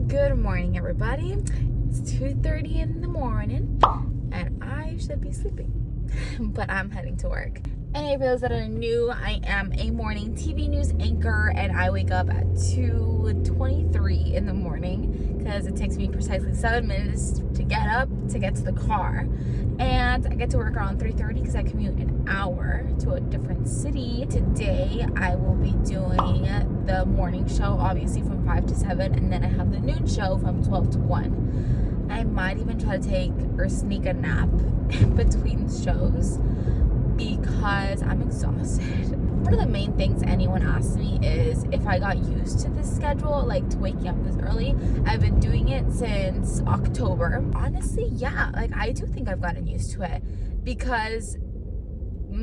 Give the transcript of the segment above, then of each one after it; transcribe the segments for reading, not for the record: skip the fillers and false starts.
Good morning, everybody. It's 2:30 in the morning and I should be sleeping, but I'm heading to work. And for those that are new, I am a morning TV news anchor and I wake up at 2:23 in the morning because it takes me precisely 7 minutes to get up to get to the car. And I get to work around 3:30 because I commute an hour to a different city. Today, I will be doing the morning show, obviously from 5 to 7, and then I have the noon show from 12 to 1. I might even try to take or sneak a nap between shows because I'm exhausted. One of the main things anyone asks me is if I got used to this schedule, like to waking up this early. I've been doing it since October. Honestly, yeah, like I do think I've gotten used to it because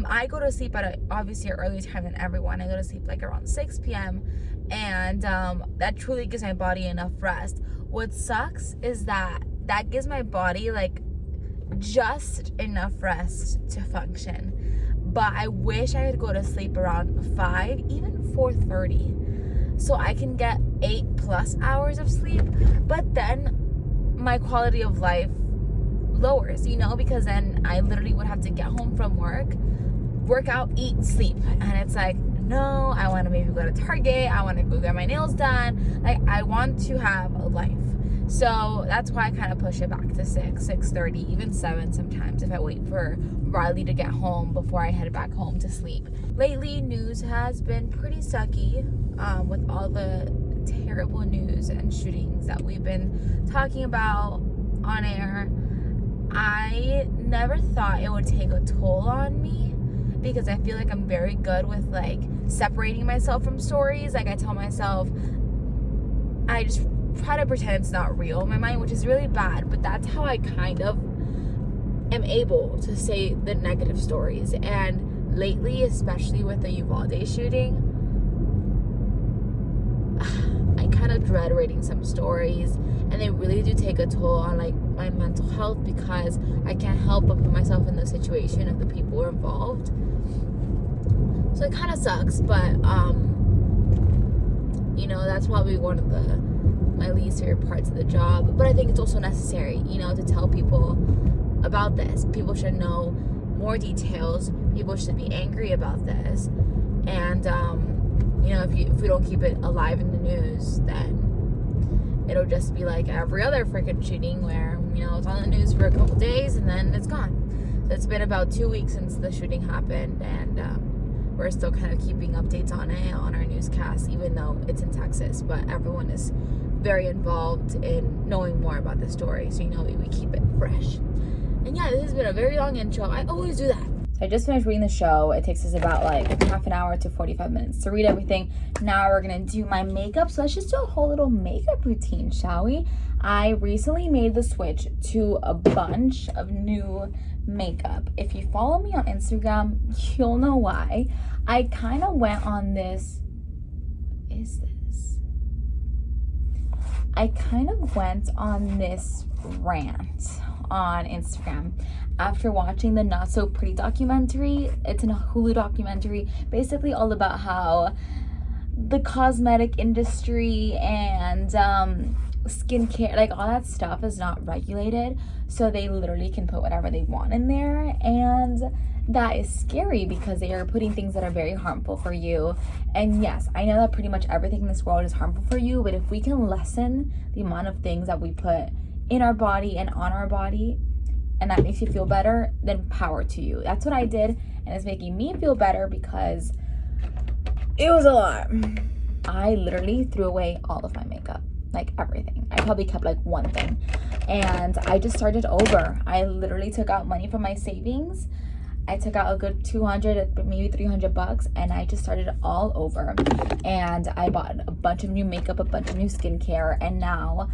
I go to sleep at obviously an earlier time than everyone. I go to sleep like around 6 p.m. and that truly gives my body enough rest. What sucks is that gives my body like just enough rest to function. But I wish I could go to sleep around 5, even 4:30, so I can get 8+ hours of sleep. But then my quality of life lowers, because then I literally would have to get home from work out, eat, sleep. And it's like, no, I want to maybe go to Target. I want to go get my nails done. Like, I want to have a life. So that's why I kind of push it back to 6, 6:30, even 7 sometimes if I wait for Riley to get home before I head back home to sleep. Lately, news has been pretty sucky with all the terrible news and shootings that we've been talking about on air. I never thought it would take a toll on me because I feel like I'm very good with like separating myself from stories. Like I tell myself, I just try to pretend it's not real in my mind, which is really bad, but that's how I kind of am able to say the negative stories. And lately, especially with the Uvalde shooting, I kind of dread reading some stories, and they really do take a toll on like my mental health because I can't help but put myself in the situation of the people who are involved. So it kind of sucks, but that's probably one of my least favorite parts of the job. But I think it's also necessary, to tell people about this. People should know more details. People should be angry about this. And if we don't keep it alive in the news, then it'll just be like every other freaking shooting where, it's on the news for a couple days and then it's gone. So it's been about 2 weeks since the shooting happened, and we're still kind of keeping updates on it on our newscast, even though it's in Texas. But everyone is very involved in knowing more about the story, so we keep it fresh. And yeah, this has been a very long intro. I always do that. I just finished reading the show. It takes us about like half an hour to 45 minutes to read everything. Now we're gonna do my makeup, so let's just do a whole little makeup routine, shall we? I recently made the switch to a bunch of new makeup. If you follow me on Instagram, you'll know why. I kind of went on this rant on Instagram after watching the Not So Pretty documentary. It's a Hulu documentary, basically all about how the cosmetic industry and skincare, like all that stuff, is not regulated, so they literally can put whatever they want in there, and that is scary because they are putting things that are very harmful for you. And yes, I know that pretty much everything in this world is harmful for you, but if we can lessen the amount of things that we put in our body and on our body, and that makes you feel better, then power to you. That's what I did, and it's making me feel better because it was a lot. I literally threw away all of my makeup, like everything. I probably kept like one thing, and I just started over. I literally took out money from my savings. I took out a good $200, maybe $300, and I just started all over. And I bought a bunch of new makeup, a bunch of new skincare, and now,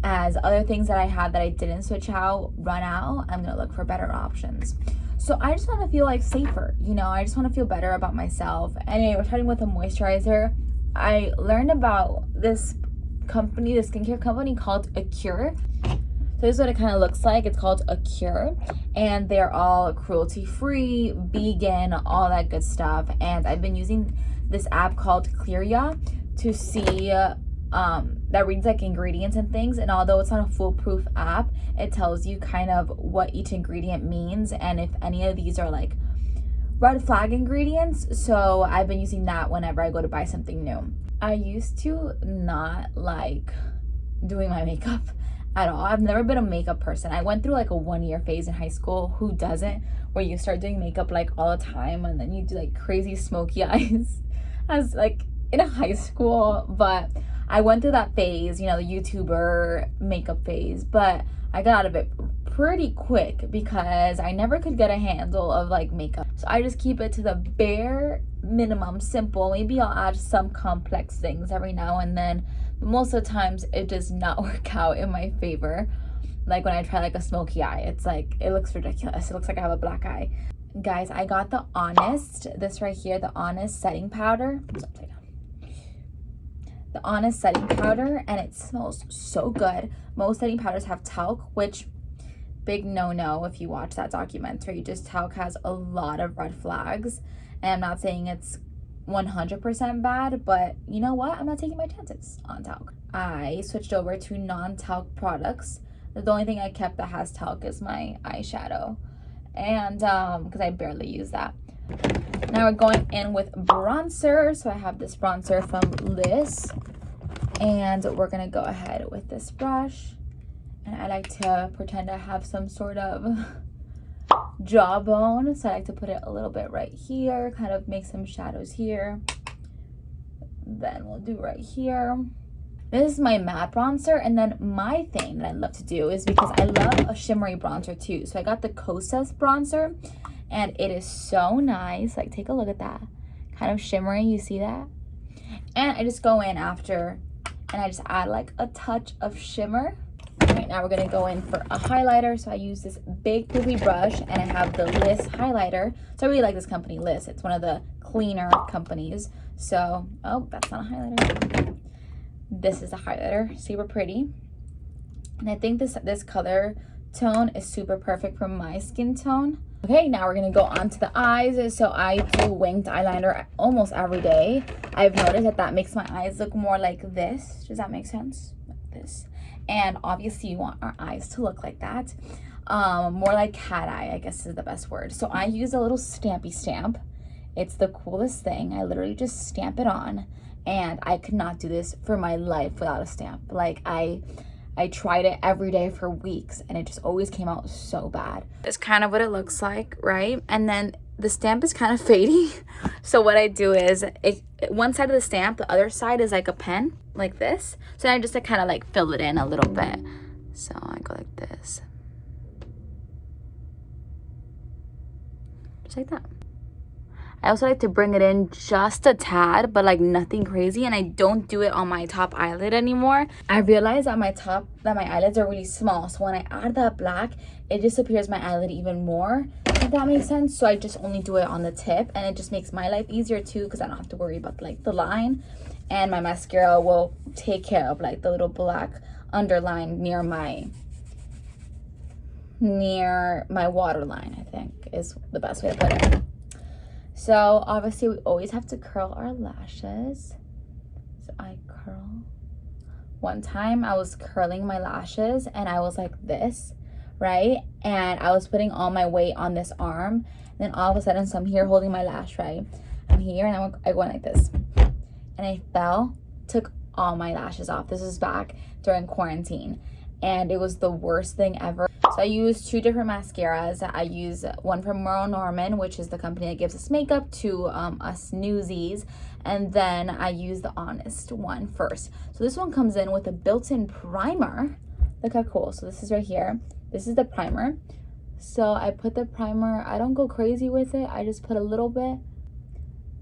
as other things that I had that I didn't switch out run out, I'm gonna look for better options. So I just want to feel like safer, I just want to feel better about myself. Anyway, we're starting with a moisturizer. I learned about this company, this skincare company called Acure. So this is what it kind of looks like. It's called Acure, and they're all cruelty-free, vegan, all that good stuff. And I've been using this app called Clearia to see that reads like ingredients and things, and although it's not a foolproof app, it tells you kind of what each ingredient means and if any of these are like red flag ingredients. So I've been using that whenever I go to buy something new. I used to not like doing my makeup at all. I've never been a makeup person. I went through like a 1-year phase in high school. Who doesn't? Where you start doing makeup like all the time and then you do like crazy smoky eyes as like in high school. But I went through that phase, you know, the YouTuber makeup phase, but I got out of it pretty quick because I never could get a handle of like makeup. So I just keep it to the bare minimum, simple. Maybe I'll add some complex things every now and then, but most of the times it does not work out in my favor. Like when I try like a smoky eye, it's like, it looks ridiculous. It looks like I have a black eye. Guys, I got the Honest, this right here, the Honest setting powder. The Honest setting powder, and it smells so good. Most setting powders have talc, which big no-no if you watch that documentary. Just talc has a lot of red flags, and I'm not saying it's 100% bad, but you know what? I'm not taking my chances on talc. I switched over to non-talc products. The only thing I kept that has talc is my eyeshadow, and because I barely use that. Now we're going in with bronzer. So I have this bronzer from Lys, and we're gonna go ahead with this brush. And I like to pretend I have some sort of jawbone, so I like to put it a little bit right here, kind of make some shadows here. Then we'll do right here. This is my matte bronzer, and then my thing that I love to do is, because I love a shimmery bronzer too, so I got the Kosas bronzer, and it is so nice. Like, take a look at that, kind of shimmery, you see that? And I just go in after and I just add like a touch of shimmer. Right now we're gonna go in for a highlighter. So I use this big poofy brush, and I have the Lys highlighter. So I really like this company, Lys. It's one of the cleaner companies. So, oh, that's not a highlighter. This is a highlighter, super pretty. And I think this color tone is super perfect for my skin tone. Okay, now we're gonna go on to the eyes. So I do winged eyeliner almost every day. I've noticed that makes my eyes look more like this. Does that make sense? Like this. And obviously you want our eyes to look like that. More like cat eye, I guess is the best word. So I use a little stampy stamp. It's the coolest thing. I literally just stamp it on, and I could not do this for my life without a stamp. Like I tried it every day for weeks, and it just always came out so bad. It's kind of what it looks like, right? And then the stamp is kind of fading. So what I do is, one side of the stamp, the other side is like a pen, like this. So I just kind of like fill it in a little bit. So I go like this. Just like that. I also like to bring it in just a tad, but like nothing crazy, and I don't do it on my top eyelid anymore. I realized that my eyelids are really small, so when I add that black, it disappears my eyelid even more, if that makes sense. So I just only do it on the tip, and it just makes my life easier too, because I don't have to worry about like the line, and my mascara will take care of like the little black underline near my waterline, I think is the best way to put it. So obviously we always have to curl our lashes. So I curl. One time I was curling my lashes, and I was like this, right? And I was putting all my weight on this arm. And then all of a sudden, so I'm here holding my lash, right? I'm here, and I went like this. And I fell, took all my lashes off. This was back during quarantine, and it was the worst thing ever. So I use 2 different mascaras. I use one from Merle Norman, which is the company that gives us makeup, to us newsies. And then I use the Honest one first. So this one comes in with a built-in primer. Look how cool. So this is right here. This is the primer. So I put the primer. I don't go crazy with it. I just put a little bit.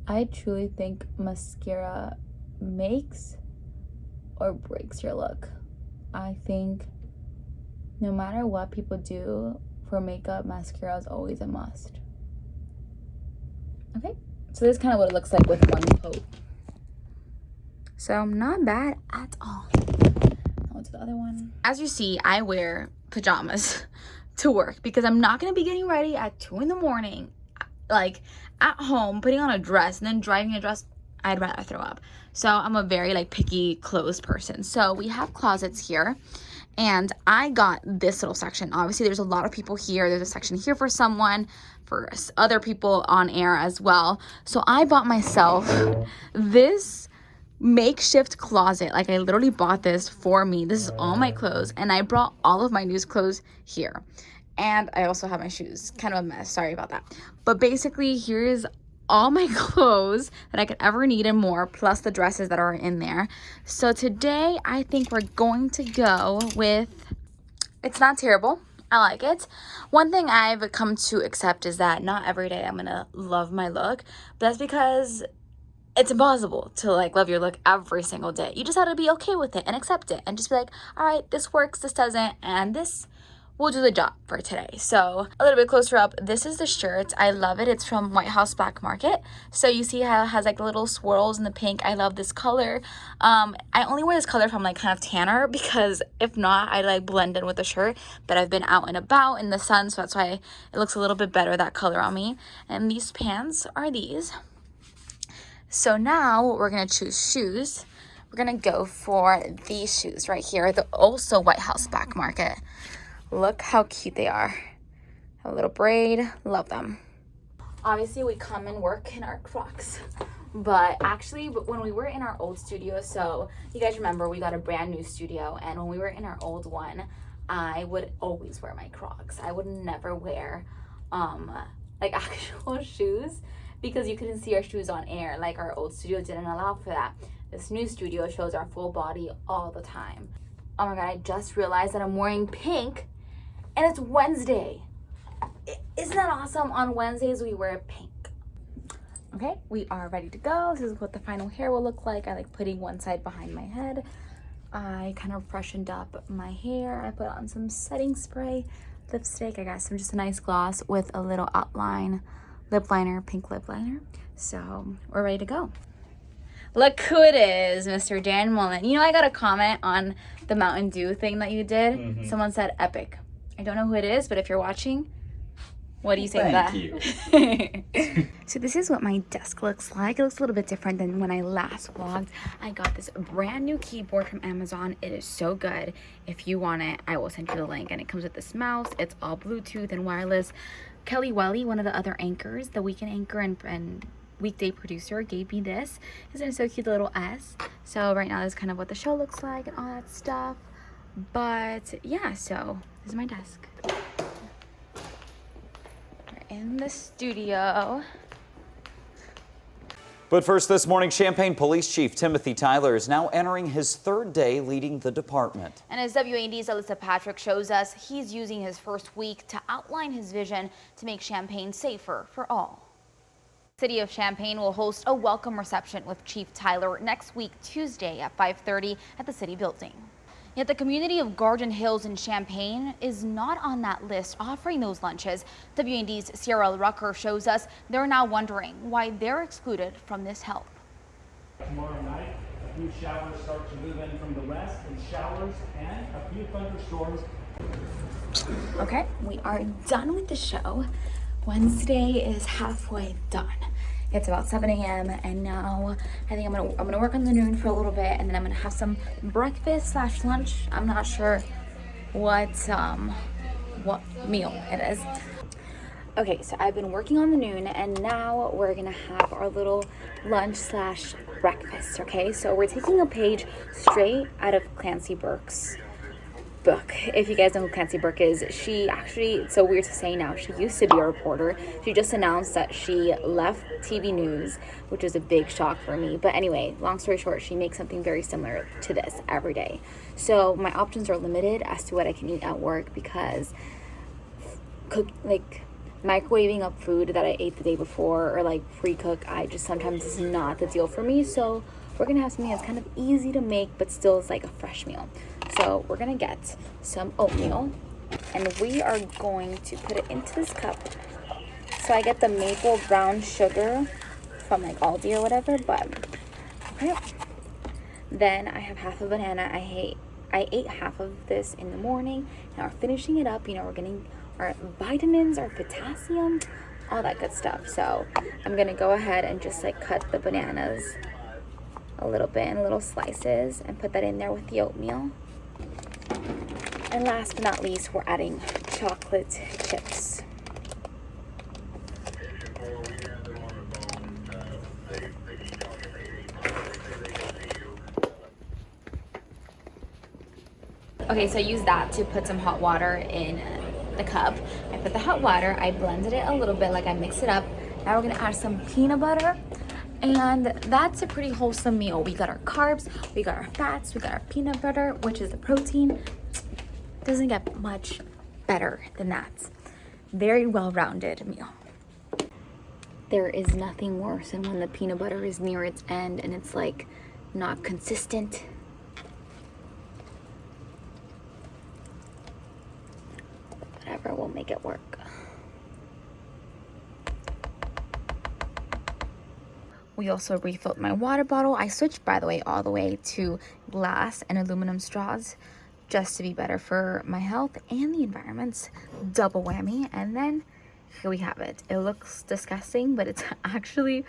I truly think mascara makes or breaks your look. I think no matter what people do for makeup, mascara is always a must. Okay, so this is kind of what it looks like with one coat. So not bad at all. I'll do the other one. As you see, I wear pajamas to work because I'm not gonna be getting ready at 2 in the morning, like at home, putting on a dress and then driving a dress. I'd rather throw up. So I'm a very like picky clothes person. So we have closets here, and I got this little section. Obviously there's a lot of people here. There's a section here for someone, for other people on air as well. So I bought myself this makeshift closet. Like I literally bought this for me. This is all my clothes, and I brought all of my news clothes here. And I also have my shoes. Kind of a mess, sorry about that. But basically here's all my clothes that I could ever need and more, plus the dresses that are in there. So today I think we're going to go with, it's not terrible, I like it. One thing I've come to accept is that not every day I'm gonna love my look, but that's because it's impossible to like love your look every single day. You just have to be okay with it and accept it and just be like, all right, this works, this doesn't, and this will do the job for today. So a little bit closer up, this is the shirt. I love it. It's from White House Black Market. So you see how it has like little swirls in the pink. I love this color. I only wear this color if I'm like kind of tanner, because if not, I like blend in with the shirt. But I've been out and about in the sun, so that's why it looks a little bit better, that color on me. And these pants are these. So now we're gonna choose shoes. We're gonna go for these shoes right here. They're also White House Black Market. Look how cute they are. A little braid, love them. Obviously we come and work in our Crocs, but actually when we were in our old studio, so you guys remember we got a brand new studio, and when we were in our old one, I would always wear my Crocs. I would never wear like actual shoes, because you couldn't see our shoes on air. Like our old studio didn't allow for that. This new studio shows our full body all the time. Oh my god, I just realized that I'm wearing pink, and it's Wednesday. Isn't that awesome? On Wednesdays we wear pink. Okay, we are ready to go. This is what the final hair will look like. I like putting one side behind my head. I kind of freshened up my hair. I put on some setting spray, lipstick. I got some just a nice gloss with a little outline lip liner, pink lip liner. So we're ready to go. Look who it is, Mr. Dan Mullen. You know, I got a comment on the Mountain Dew thing that you did. Mm-hmm. Someone said epic. I don't know who it is, but if you're watching, what do you say to that? Thank you. So this is what my desk looks like. It looks a little bit different than when I last vlogged. I got this brand new keyboard from Amazon. It is so good. If you want it, I will send you the link. And it comes with this mouse. It's all Bluetooth and wireless. Kelly Welly, one of the other anchors, the weekend anchor and weekday producer, gave me this. Isn't it so cute, the little S? So right now this is kind of what the show looks like and all that stuff. But yeah, so this is my desk. We're in the studio. But first this morning, Champaign Police Chief Timothy Tyler is now entering his third day leading the department. And as WAD's Alyssa Patrick shows us, he's using his first week to outline his vision to make Champaign safer for all. City of Champaign will host a welcome reception with Chief Tyler next week, Tuesday at 5:30 at the city building. Yet the community of Garden Hills in Champaign is not on that list offering those lunches. WAD's Sierra Rucker shows us they're now wondering why they're excluded from this help. Tomorrow night, a few showers start to move in from the west, and showers and a few thunderstorms. Okay, we are done with the show. Wednesday is halfway done. It's about 7 a.m. and now I think I'm gonna work on the noon for a little bit, and then I'm gonna have some breakfast / lunch. I'm not sure what meal it is. Okay, so I've been working on the noon, and now we're gonna have our little lunch / breakfast. Okay, so we're taking a page straight out of Clancy Burke's book. If you guys know who Clancy Burke is, she actually, it's so weird to say now, she used to be a reporter. She just announced that she left TV news, which was a big shock for me. But anyway, long story short, she makes something very similar to this every day. So my options are limited as to what I can eat at work, because microwaving up food that I ate the day before or like pre-cook, I just sometimes is not the deal for me. So we're gonna have something that's kind of easy to make but still is like a fresh meal. So we're gonna get some oatmeal, and we are going to put it into this cup. So I get the maple brown sugar from like Aldi or whatever, but okay. Then I have half a banana. I ate half of this in the morning. Now we're finishing it up. You know, we're getting our vitamins, our potassium, all that good stuff. So I'm gonna go ahead and just like cut the bananas a little bit in little slices and put that in there with the oatmeal. And last but not least, we're adding chocolate chips. Okay, so I used that to put some hot water in the cup. I put the hot water, I blended it a little bit, like I mixed it up. Now we're gonna add some peanut butter, and that's a pretty wholesome meal. We got our carbs, we got our fats, we got our peanut butter, which is the protein. Doesn't get much better than that. Very well-rounded meal. There is nothing worse than when the peanut butter is near its end and it's like not consistent. Whatever will make it work. We also refilled my water bottle. I switched, by the way, all the way to glass and aluminum straws just to be better for my health and the environment. Double whammy. And then here we have it. It looks disgusting, but it's actually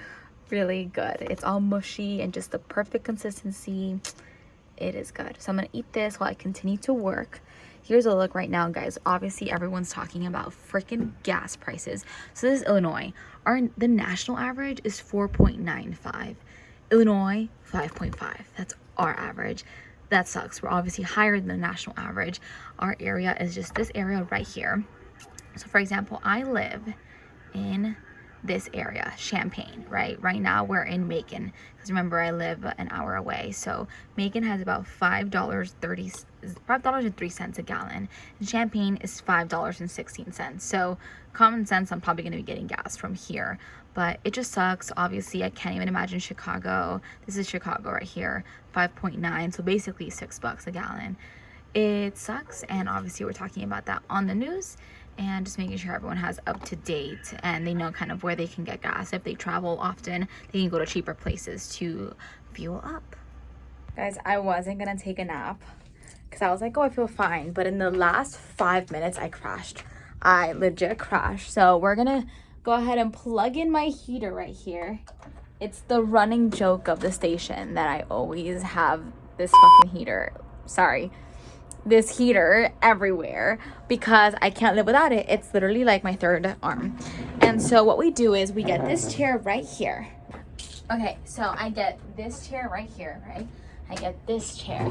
really good. It's all mushy and just the perfect consistency. It is good. So I'm gonna eat this while I continue to work. Here's a look right now, guys. Obviously, everyone's talking about freaking gas prices. So this is Illinois. The national average is 4.95. Illinois, 5.5. That's our average. That sucks. We're obviously higher than the national average. Our area is just this area right here. So for example, I live in this area, Champaign, right? Right now we're in Macon, because remember I live an hour away. So Macon has about $5.03 a gallon, and Champaign is $5.16. So common sense, I'm probably going to be getting gas from here, but it just sucks. Obviously, I can't even imagine Chicago. This is Chicago right here, 5.9, so basically $6 a gallon. It sucks, and obviously we're talking about that on the news, and just making sure everyone has up to date and they know kind of where they can get gas. If they travel often, they can go to cheaper places to fuel up. Guys, I wasn't gonna take a nap because I was like, oh, I feel fine, but in the last 5 minutes I crashed. I legit crashed. So we're gonna go ahead and plug in my heater right here. It's the running joke of the station that I always have this fucking heater. Sorry. This heater everywhere because I can't live without it. It's literally like my third arm. And so what we do is we get this chair right here. Okay, so I get this chair right here, right? I get this chair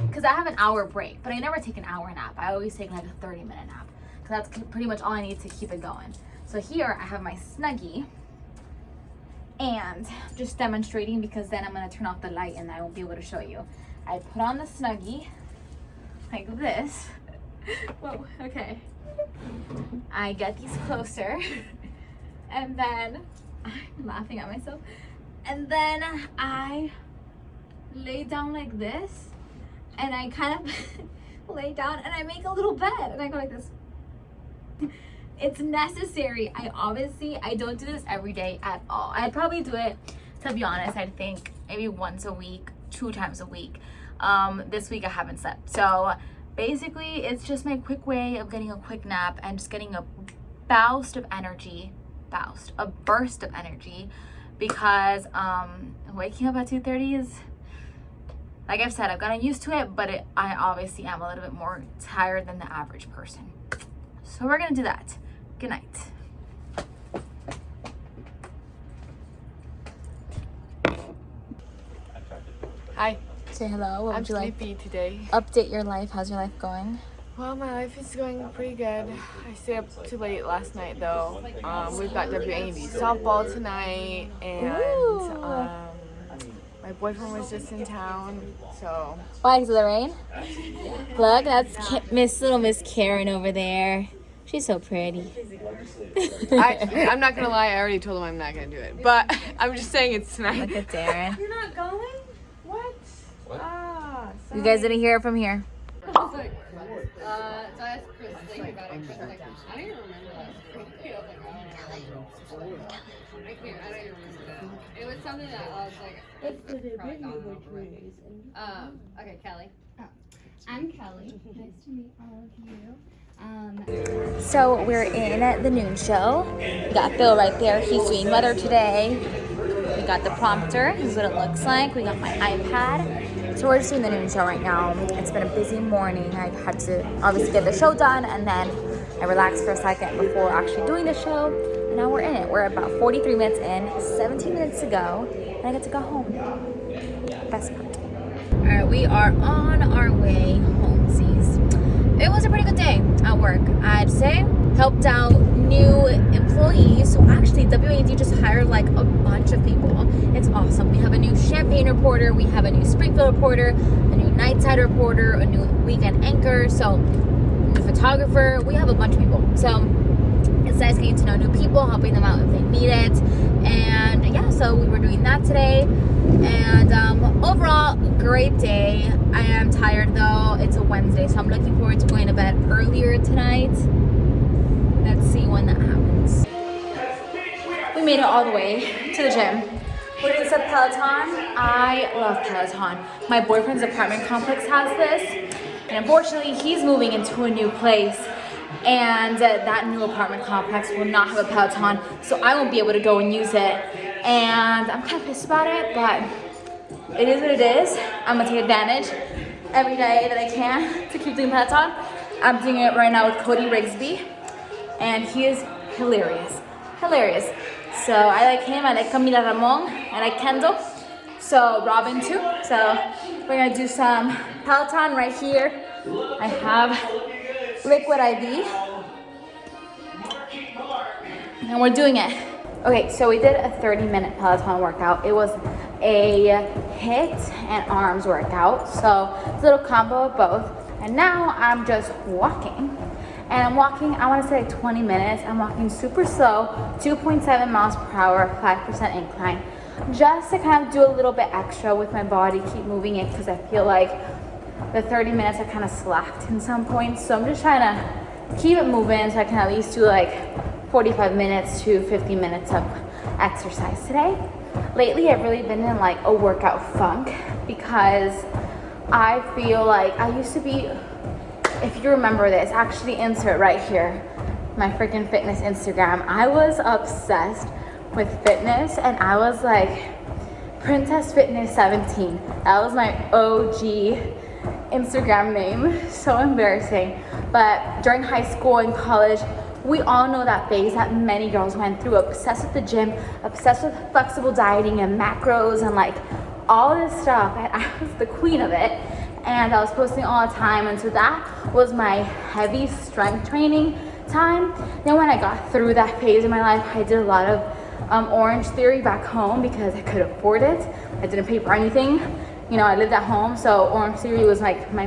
because I have an hour break, but I never take an hour nap. I always take like a 30-minute nap because that's pretty much all I need to keep it going. So here I have my Snuggie, and just demonstrating because then I'm gonna turn off the light and I won't be able to show you. I put on the Snuggie like this. Whoa, okay. I get these closer and then I'm laughing at myself. And then I lay down like this and I kind of lay down and I make a little bed and I go like this. It's necessary. I don't do this every day at all. I'd probably do it, to be honest, I think maybe once a week, 2 times a week. This week I haven't slept. So basically it's just my quick way of getting a quick nap and just getting a burst of energy because waking up at 2:30 is, like I've said, I've gotten used to it, but I obviously am a little bit more tired than the average person. So we're gonna do that. Good night. Hi. Say hello. What I'm would you like? sleepy today. Update your life. How's your life going? Well, my life is going pretty good. I stayed up too late last night though. We've got WNB softball tonight, and my boyfriend was just in town, so. Why, because of the rain? Look, that's little Miss Karen over there. She's so pretty. I'm not gonna lie, I already told him I'm not gonna do it, but I'm just saying it's tonight. Look at Darren. You're not going? What? You guys didn't hear it from here. So I asked Chris about it. Chris was like, I don't even remember that. I don't even remember that. It was something that I was like, probably gone over already. Okay, Kelly. I'm Kelly. Nice to meet all of you. So we're in the noon show. We got Phil right there. He's doing weather today. We got the prompter. This is what it looks like. We got my iPad. So we're just doing the noon show right now. It's been a busy morning. I had to obviously get the show done, and then I relaxed for a second before actually doing the show. And now we're in it. We're about 43 minutes in, 17 minutes to go, and I get to go home. Best part. All right, we are on our way home, C's. It was a pretty good day at work, I'd say. Helped out new employees. So actually, WAD just hired like a bunch of people. It's awesome. We have a new Champaign reporter. We have a new Springfield reporter, a new Nightside reporter, a new weekend anchor. So, a new photographer. We have a bunch of people. So, it's nice getting to know new people, helping them out if they need it. And yeah, so we were doing that today. And overall, great day. I am tired though. It's a Wednesday, so I'm looking forward to going to bed earlier tonight. Let's see when that happens. We made it all the way to the gym. We're doing some Peloton. I love Peloton. My boyfriend's apartment complex has this. And unfortunately, he's moving into a new place. And that new apartment complex will not have a Peloton, so I won't be able to go and use it. And I'm kind of pissed about it, but it is what it is. I'm gonna take advantage every day that I can to keep doing Peloton. I'm doing it right now with Cody Rigsby, and he is hilarious. Hilarious. So I like him, I like Camila Ramon, I like Kendall. So Robin too. So we're gonna do some Peloton right here. I have Liquid IV, and we're doing it. Okay, so we did a 30-minute Peloton workout. It was a HIIT and arms workout, so it's a little combo of both. And now I'm just walking, and I'm walking, I want to say like 20 minutes. I'm walking super slow, 2.7 miles per hour, 5% incline, just to kind of do a little bit extra with my body, keep moving it, because I feel like the 30 minutes I kind of slacked in some points. So I'm just trying to keep it moving so I can at least do like 45 minutes to 50 minutes of exercise today. Lately, I've really been in like a workout funk because I feel like I used to be, if you remember this, actually insert right here, my freaking fitness Instagram. I was obsessed with fitness, and I was like Princess Fitness 17. That was my OG Instagram name. So embarrassing. But during high school and college, we all know that phase that many girls went through, obsessed with the gym, obsessed with flexible dieting and macros and like all this stuff. And I was the queen of it, and I was posting all the time, and so that was my heavy strength training time. Then when I got through that phase in my life, I did a lot of Orange Theory back home because I could afford it. I didn't pay for anything. You know, I lived at home, so Orange Theory was like my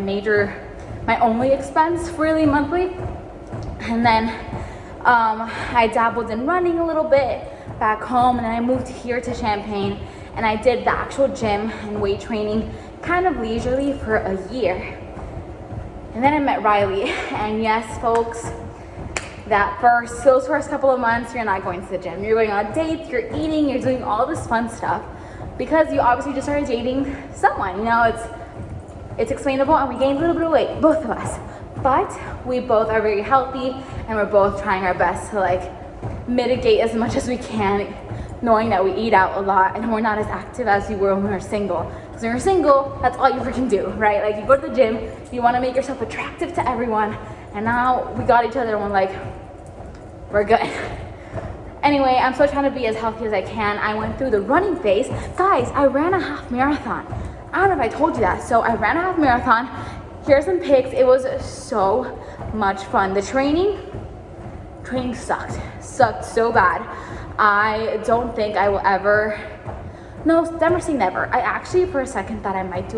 only expense really monthly. And then I dabbled in running a little bit back home, and then I moved here to Champaign, and I did the actual gym and weight training kind of leisurely for a year. And then I met Riley, and yes, folks, those first couple of months, you're not going to the gym. You're going on dates, you're eating, you're doing all this fun stuff because you obviously just started dating someone. You know, it's explainable, and we gained a little bit of weight, both of us. But we both are very healthy, and we're both trying our best to like mitigate as much as we can, knowing that we eat out a lot and we're not as active as we were when we were single. Because when you're single, that's all you freaking do, right? Like you go to the gym, you want to make yourself attractive to everyone, and now we got each other and we're like, we're good. Anyway, I'm still trying to be as healthy as I can. I went through the running phase. Guys, I ran a half marathon. I don't know if I told you that. So I ran a half marathon. Here's some pics. It was so much fun. The training sucked so bad. I don't think I will ever, no, never say never. I actually for a second thought I might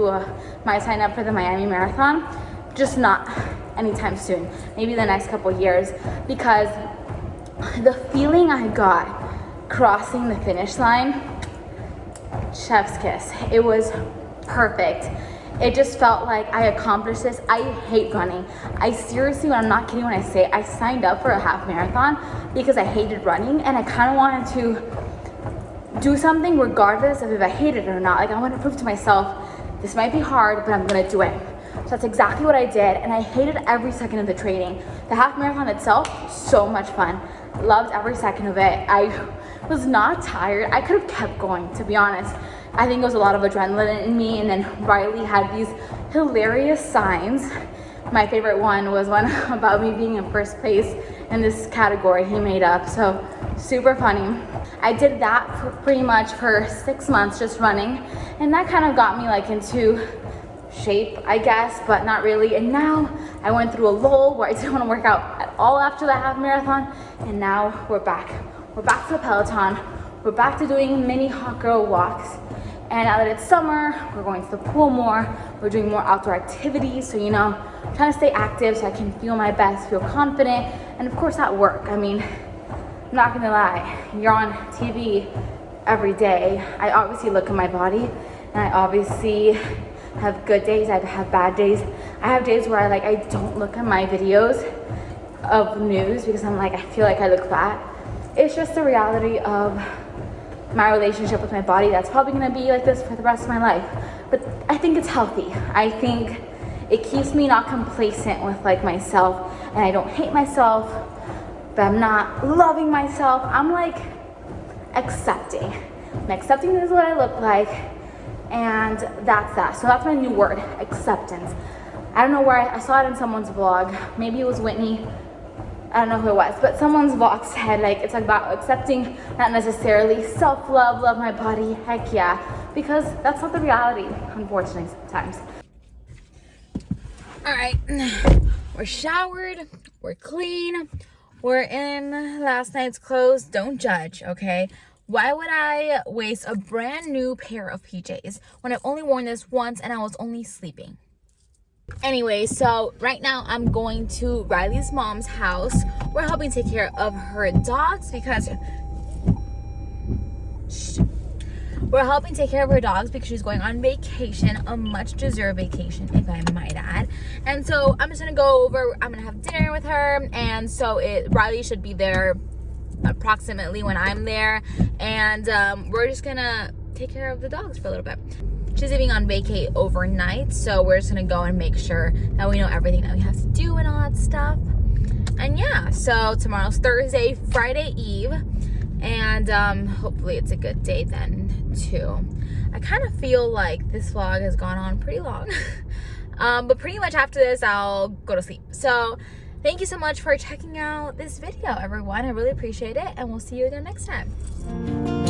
sign up for the Miami Marathon, just not anytime soon. Maybe the next couple years, because the feeling I got crossing the finish line, chef's kiss. It was perfect. It just felt like I accomplished this. I hate running. I seriously, I'm not kidding when I say I signed up for a half marathon because I hated running, and I kind of wanted to do something regardless of if I hated it or not. Like I want to prove to myself, this might be hard, but I'm gonna do it. So that's exactly what I did, and I hated every second of the training. The half marathon itself, so much fun. Loved every second of it. I was not tired. I could have kept going, to be honest. I think it was a lot of adrenaline in me, and then Riley had these hilarious signs. My favorite one was one about me being in first place in this category he made up, so super funny. I did that for pretty much for 6 months, just running, and that kind of got me like into shape, I guess, but not really. And now I went through a lull where I didn't want to work out at all after the half marathon, and now we're back to the Peloton. We're back to doing mini hot girl walks. And now that it's summer, we're going to the pool more. We're doing more outdoor activities. So, you know, I'm trying to stay active so I can feel my best, feel confident. And of course at work, I mean, I'm not gonna lie, you're on TV every day. I obviously look at my body, and I obviously have good days, I have bad days. I have days where I don't look at my videos of news because I'm like, I feel like I look fat. It's just the reality of my relationship with my body. That's probably gonna be like this for the rest of my life. But I think it's healthy. I think it keeps me not complacent with like myself, and I don't hate myself, but I'm not loving myself. I'm like accepting. I'm accepting this is what I look like, and that's that. So that's my new word, acceptance. I don't know where I saw it in someone's vlog. Maybe it was Whitney. I don't know who it was, but someone's vlog said like it's about accepting, not necessarily self-love, love my body. Heck yeah, because that's not the reality, unfortunately, sometimes. All right, we're showered, we're clean, we're in last night's clothes. Don't judge, okay? Why would I waste a brand new pair of PJs when I've only worn this once and I was only sleeping? Anyway, so right now I'm going to Riley's mom's house. We're helping take care of her dogs because she's going on vacation, a much deserved vacation, if I might add. And so I'm just gonna go over, I'm gonna have dinner with her, and so Riley should be there approximately when I'm there, and we're just gonna take care of the dogs for a little bit. She's leaving on vacay overnight, so we're just gonna go and make sure that we know everything that we have to do and all that stuff. And yeah, so tomorrow's Thursday, Friday Eve, and hopefully it's a good day then too. I kind of feel like this vlog has gone on pretty long, but pretty much after this I'll go to sleep. So thank you so much for checking out this video, everyone. I really appreciate it, and we'll see you again next time.